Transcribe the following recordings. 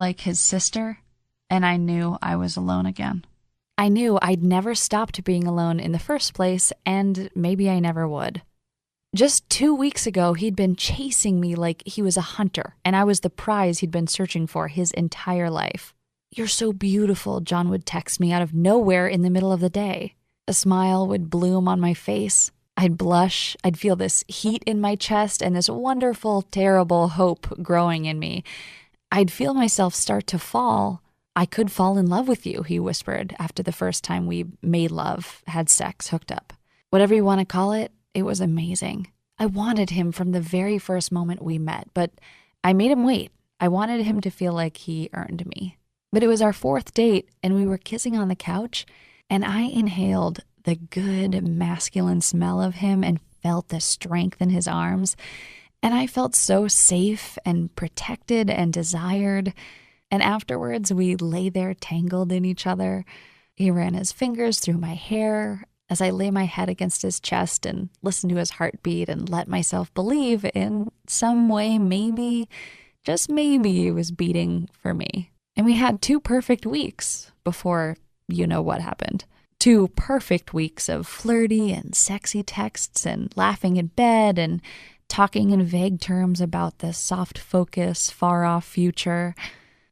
like his sister, and I knew I was alone again. I knew I'd never stopped being alone in the first place, and maybe I never would. Just 2 weeks ago, he'd been chasing me like he was a hunter, and I was the prize he'd been searching for his entire life. "You're so beautiful," John would text me out of nowhere in the middle of the day. A smile would bloom on my face. I'd blush. I'd feel this heat in my chest and this wonderful, terrible hope growing in me. I'd feel myself start to fall. "I could fall in love with you," he whispered after the first time we made love, had sex, hooked up. Whatever you want to call it, it was amazing. I wanted him from the very first moment we met, but I made him wait. I wanted him to feel like he earned me. But it was our 4th date, and we were kissing on the couch, and I inhaled the good masculine smell of him and felt the strength in his arms. And I felt so safe and protected and desired. And afterwards, we lay there tangled in each other. He ran his fingers through my hair as I lay my head against his chest and listened to his heartbeat and let myself believe in some way maybe, just maybe, it was beating for me. And we had 2 perfect weeks before you know what happened. 2 perfect weeks of flirty and sexy texts and laughing in bed and talking in vague terms about the soft focus, far-off future,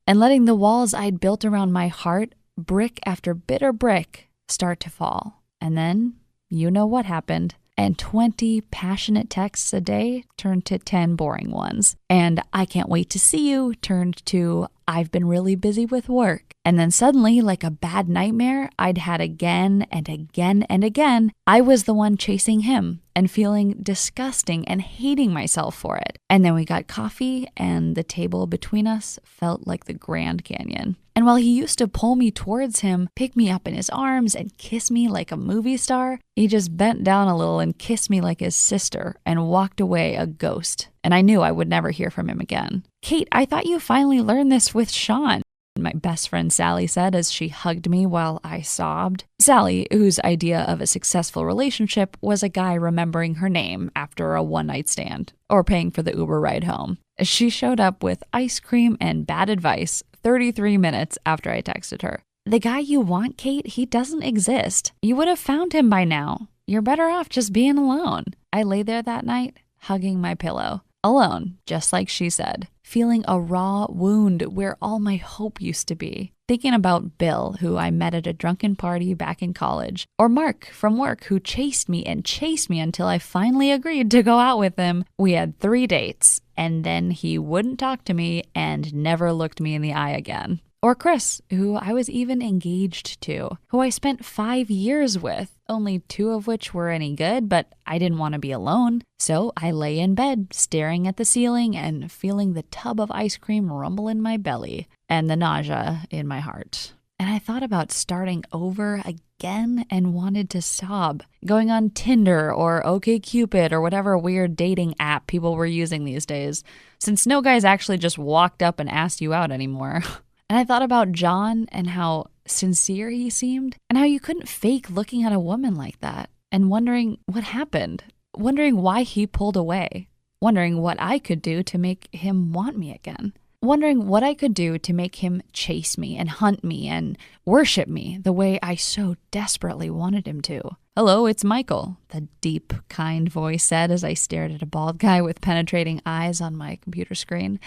and letting the walls I'd built around my heart, brick after bitter brick, start to fall. And then, you know what happened. And 20 passionate texts a day turned to 10 boring ones. And "I can't wait to see you" turned to "I've been really busy with work." And then suddenly, like a bad nightmare I'd had again and again and again, I was the one chasing him and feeling disgusting and hating myself for it. And then we got coffee, and the table between us felt like the Grand Canyon. And while he used to pull me towards him, pick me up in his arms, and kiss me like a movie star, he just bent down a little and kissed me like his sister and walked away a ghost. And I knew I would never hear from him again. "Kate, I thought you finally learned this with Sean," my best friend Sally said as she hugged me while I sobbed. Sally, whose idea of a successful relationship was a guy remembering her name after a one-night stand or paying for the Uber ride home. She showed up with ice cream and bad advice 33 minutes after I texted her. "The guy you want, Kate, he doesn't exist. You would have found him by now. You're better off just being alone." I lay there that night, hugging my pillow. Alone, just like she said, feeling a raw wound where all my hope used to be. Thinking about Bill, who I met at a drunken party back in college, or Mark from work, who chased me until I finally agreed to go out with him. We had 3 dates, and then he wouldn't talk to me and never looked me in the eye again. Or Chris, who I was even engaged to, who I spent 5 years with, only 2 of which were any good, but I didn't want to be alone. So I lay in bed, staring at the ceiling and feeling the tub of ice cream rumble in my belly and the nausea in my heart. And I thought about starting over again and wanted to sob, going on Tinder or OkCupid or whatever weird dating app people were using these days, since no guys actually just walked up and asked you out anymore. And I thought about John and how sincere he seemed, and how you couldn't fake looking at a woman like that, and wondering what happened, wondering why he pulled away, wondering what I could do to make him want me again, wondering what I could do to make him chase me and hunt me and worship me the way I so desperately wanted him to. "Hello, it's Michael," the deep, kind voice said as I stared at a bald guy with penetrating eyes on my computer screen.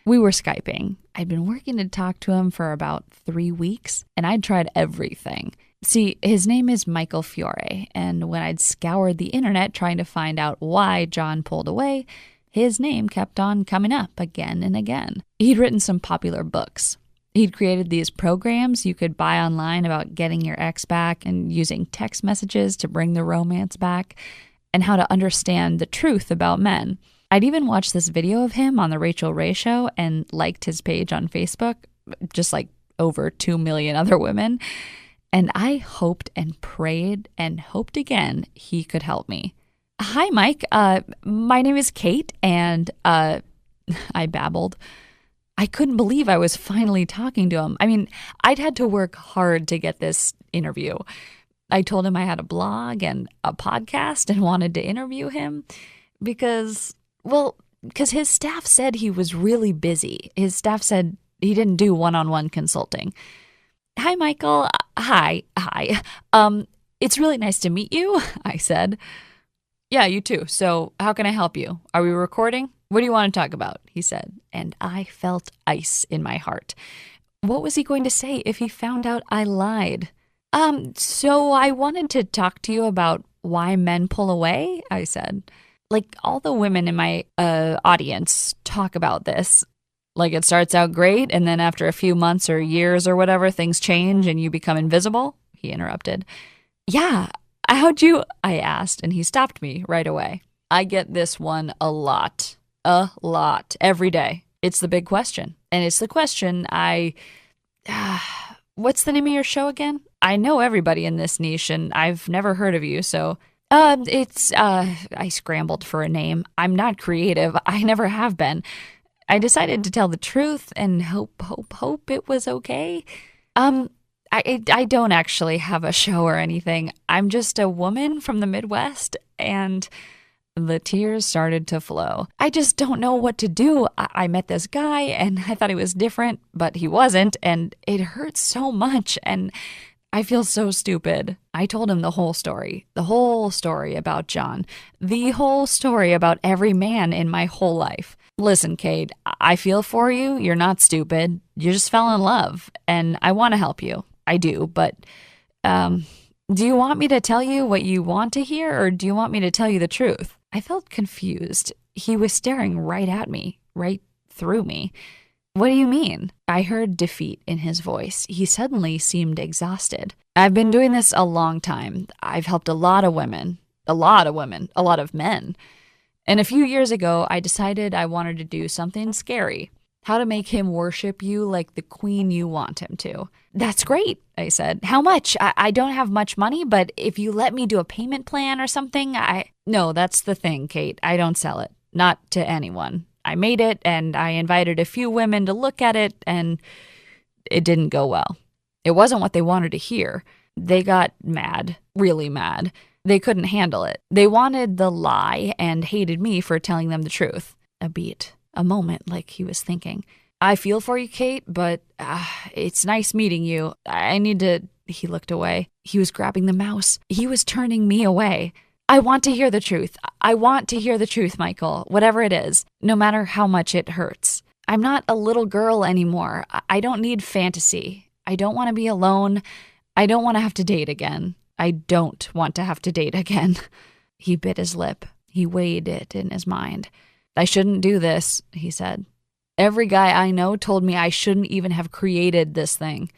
We were Skyping. I'd been working to talk to him for about 3 weeks, and I'd tried everything. See, his name is Michael Fiore, and when I'd scoured the internet trying to find out why John pulled away, his name kept on coming up again and again. He'd written some popular books. He'd created these programs you could buy online about getting your ex back and using text messages to bring the romance back, and how to understand the truth about men. I'd even watched this video of him on the Rachel Ray Show and liked his page on Facebook, just like over 2 million other women. And I hoped and prayed and hoped again he could help me. "Hi, Mike. My name is Kate, and I babbled. I couldn't believe I was finally talking to him. I mean, I'd had to work hard to get this interview. I told him I had a blog and a podcast and wanted to interview him because his staff said he was really busy. His staff said He didn't do one-on-one consulting. Hi, Michael. Hi. It's really nice to meet you, I said. Yeah, you too. So how can I help you? Are we recording? What do you want to talk about? He said, and I felt ice in my heart. What was he going to say if he found out I lied? So I wanted to talk to you about why men pull away, I said. Like, all the women in my audience talk about this. Like, it starts out great, and then after a few months or years or whatever, things change and you become invisible, he interrupted. Yeah, how'd you? I asked, and he stopped me right away. I get this one a lot, every day. It's the big question. And it's the question what's the name of your show again? I know everybody in this niche, and I've never heard of you, so... I scrambled for a name. I'm not creative. I never have been. I decided to tell the truth and hope it was okay. I don't actually have a show or anything. I'm just a woman from the Midwest, and the tears started to flow. I just don't know what to do. I met this guy, and I thought he was different, but he wasn't, and it hurts so much, and I feel so stupid. I told him the whole story about John, the whole story about every man in my whole life. Listen, Kate, I feel for you. You're not stupid. You just fell in love, and I want to help you. I do, but do you want me to tell you what you want to hear, or do you want me to tell you the truth? I felt confused. He was staring right at me, right through me. What do you mean? I heard defeat in his voice. He suddenly seemed exhausted. I've been doing this a long time. I've helped a lot of women, a lot of men. And a few years ago, I decided I wanted to do something scary. How to make him worship you like the queen you want him to. That's great, I said. How much? I don't have much money, but if you let me do a payment plan or something, No, that's the thing, Kate. I don't sell it. Not to anyone. I made it, and I invited a few women to look at it, and it didn't go well. It wasn't what they wanted to hear. They got mad, really mad. They couldn't handle it. They wanted the lie and hated me for telling them the truth. A beat, a moment like he was thinking. I feel for you, Kate, but it's nice meeting you. I need to... He looked away. He was grabbing the mouse. He was turning me away. I want to hear the truth. I want to hear the truth, Michael, whatever it is, no matter how much it hurts. I'm not a little girl anymore. I don't need fantasy. I don't want to be alone. I don't want to have to date again. I don't want to have to date again. He bit his lip. He weighed it in his mind. I shouldn't do this, he said. Every guy I know told me I shouldn't even have created this thing.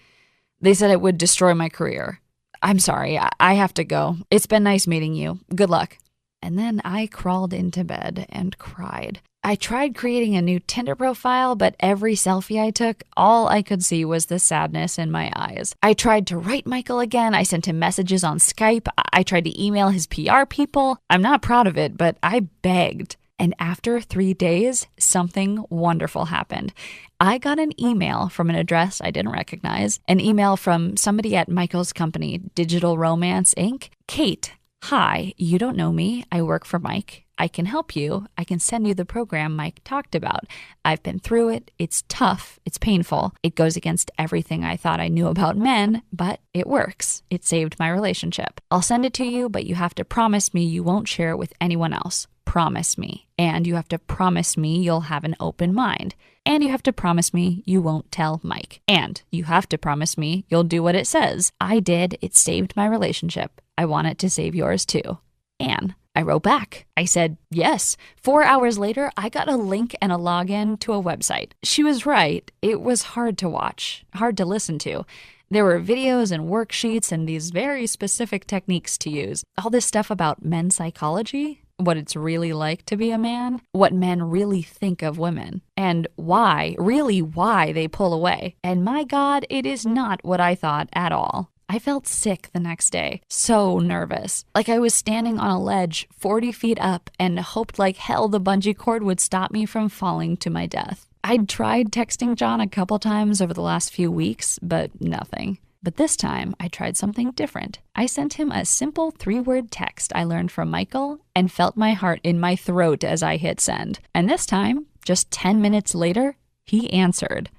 They said it would destroy my career. I'm sorry, I have to go. It's been nice meeting you. Good luck. And then I crawled into bed and cried. I tried creating a new Tinder profile, but every selfie I took, all I could see was the sadness in my eyes. I tried to write Michael again. I sent him messages on Skype. I tried to email his PR people. I'm not proud of it, but I begged. And after 3 days, something wonderful happened. I got an email from an address I didn't recognize, an email from somebody at Michael's company, Digital Romance, Inc. Kate, hi, you don't know me. I work for Mike. I can help you. I can send you the program Mike talked about. I've been through it. It's tough. It's painful. It goes against everything I thought I knew about men, but it works. It saved my relationship. I'll send it to you, but you have to promise me you won't share it with anyone else. Promise me. And you have to promise me you'll have an open mind. And you have to promise me you won't tell Mike. And you have to promise me you'll do what it says. I did. It saved my relationship. I want it to save yours too. Anne. I wrote back. I said, yes. 4 hours later, I got a link and a login to a website. She was right. It was hard to watch, hard to listen to. There were videos and worksheets and these very specific techniques to use. All this stuff about men's psychology, what it's really like to be a man, what men really think of women, and why, really why they pull away. And my God, it is not what I thought at all. I felt sick the next day, so nervous, like I was standing on a ledge 40 feet up and hoped like hell the bungee cord would stop me from falling to my death. I'd tried texting John a couple times over the last few weeks, but nothing. But this time, I tried something different. I sent him a simple 3-word text I learned from Michael and felt my heart in my throat as I hit send. And this time, just 10 minutes later, he answered.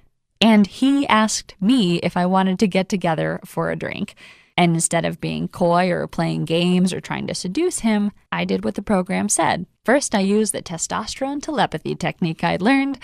And he asked me if I wanted to get together for a drink. And instead of being coy or playing games or trying to seduce him, I did what the program said. First, I used the testosterone telepathy technique I'd learned.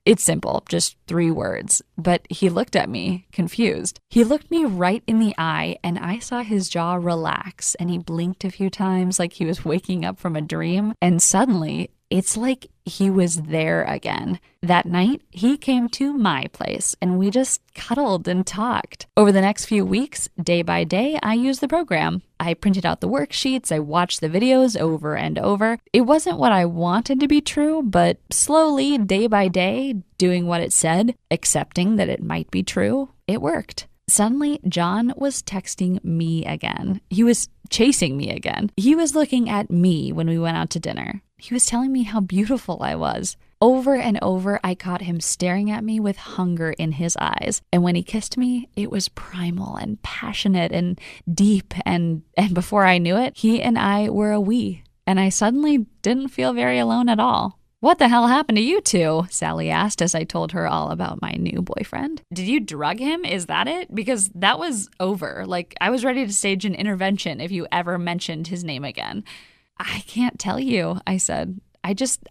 It's simple, just 3 words. But he looked at me, confused. He looked me right in the eye, and I saw his jaw relax, and he blinked a few times like he was waking up from a dream. And suddenly, it's like he was there again. That night, he came to my place, and we just cuddled and talked. Over the next few weeks, day by day, I used the program. I printed out the worksheets, I watched the videos over and over. It wasn't what I wanted to be true, but slowly, day by day, doing what it said, accepting that it might be true, it worked. Suddenly, John was texting me again. He was chasing me again. He was looking at me when we went out to dinner. He was telling me how beautiful I was. Over and over, I caught him staring at me with hunger in his eyes. And when he kissed me, it was primal and passionate and deep. And before I knew it, he and I were a we. And I suddenly didn't feel very alone at all. "What the hell happened to you two?" Sally asked as I told her all about my new boyfriend. "Did you drug him? Is that it? Because that was over. Like, I was ready to stage an intervention if you ever mentioned his name again." "I can't tell you," I said.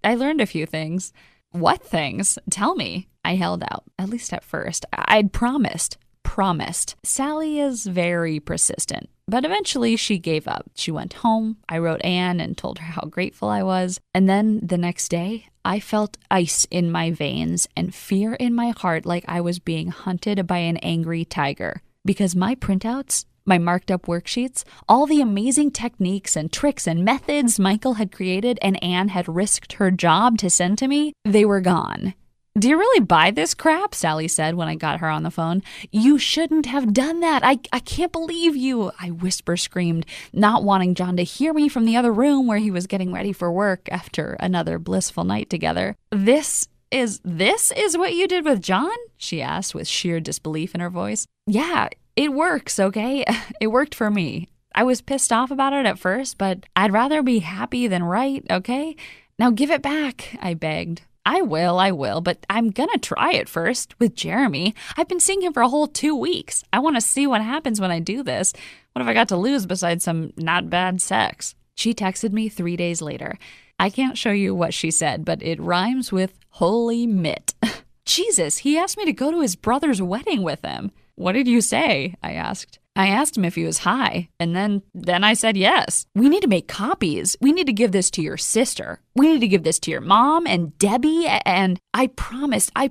I learned a few things." "What things? Tell me." I held out, at least at first. I'd promised. Sally is very persistent, but eventually she gave up. She went home. I wrote Anne and told her how grateful I was. And then the next day, I felt ice in my veins and fear in my heart, like I was being hunted by an angry tiger. Because my printouts, my marked up worksheets, all the amazing techniques and tricks and methods Michael had created and Anne had risked her job to send to me, they were gone. "Do you really buy this crap?" Sally said when I got her on the phone. "You shouldn't have done that. I can't believe you," I whisper-screamed, not wanting John to hear me from the other room where he was getting ready for work after another blissful night together. This is what you did with John?" she asked with sheer disbelief in her voice. "Yeah, it works, okay? It worked for me. I was pissed off about it at first, but I'd rather be happy than right, okay? Now give it back," I begged. I will, but I'm gonna try it first with Jeremy. I've been seeing him for a whole 2 weeks. I want to see what happens when I do this. What have I got to lose besides some not bad sex?" She texted me 3 days later. I can't show you what she said, but it rhymes with holy mitt. "Jesus, he asked me to go to his brother's wedding with him." "What did you say?" I asked. I asked him if he was high, and then I said yes. "We need to make copies. We need to give this to your sister. We need to give this to your mom and Debbie, and I promised I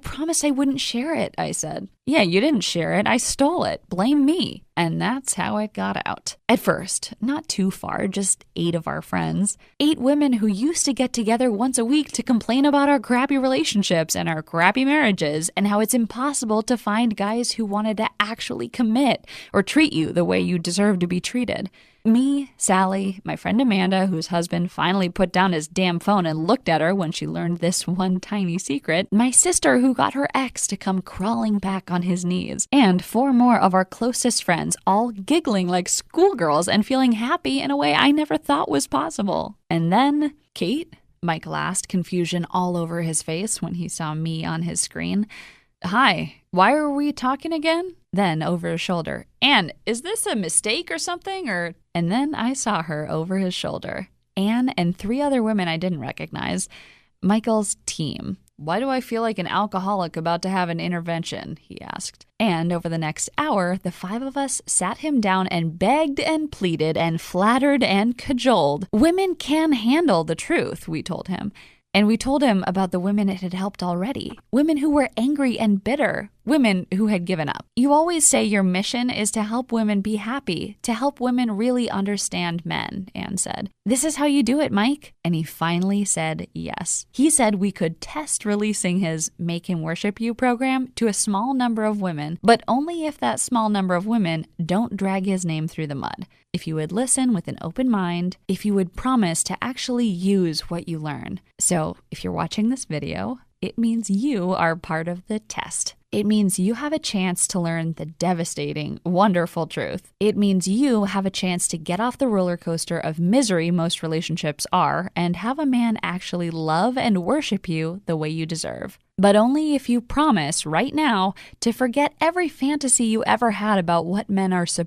wouldn't share it," I said. "Yeah, you didn't share it. I stole it. Blame me." And that's how it got out. At first, not too far, just 8 of our friends. 8 women who used to get together once a week to complain about our crappy relationships and our crappy marriages and how it's impossible to find guys who wanted to actually commit or treat you the way you deserve to be treated. Me, Sally, my friend Amanda, whose husband finally put down his damn phone and looked at her when she learned this one tiny secret, my sister who got her ex to come crawling back on his knees, and 4 more of our closest friends, all giggling like schoolgirls and feeling happy in a way I never thought was possible. And then, "Kate?" Michael asked, confusion all over his face when he saw me on his screen. "Hi, why are we talking again?" Then over his shoulder, "Anne, is this a mistake or something, or?" And then I saw her over his shoulder. Anne and 3 other women I didn't recognize. Michael's team. "Why do I feel like an alcoholic about to have an intervention?" he asked. And over the next hour, the 5 of us sat him down and begged and pleaded and flattered and cajoled. Women can handle the truth, we told him. And we told him about the women it had helped already. Women who were angry and bitter. Women who had given up. "You always say your mission is to help women be happy, to help women really understand men," Anne said. "This is how you do it, Mike." And he finally said yes. He said we could test releasing his Make Him Worship You program to a small number of women, but only if that small number of women don't drag his name through the mud. If you would listen with an open mind, if you would promise to actually use what you learn. So if you're watching this video, it means you are part of the test. It means you have a chance to learn the devastating, wonderful truth. It means you have a chance to get off the roller coaster of misery most relationships are and have a man actually love and worship you the way you deserve. But only if you promise right now to forget every fantasy you ever had about what men are supposed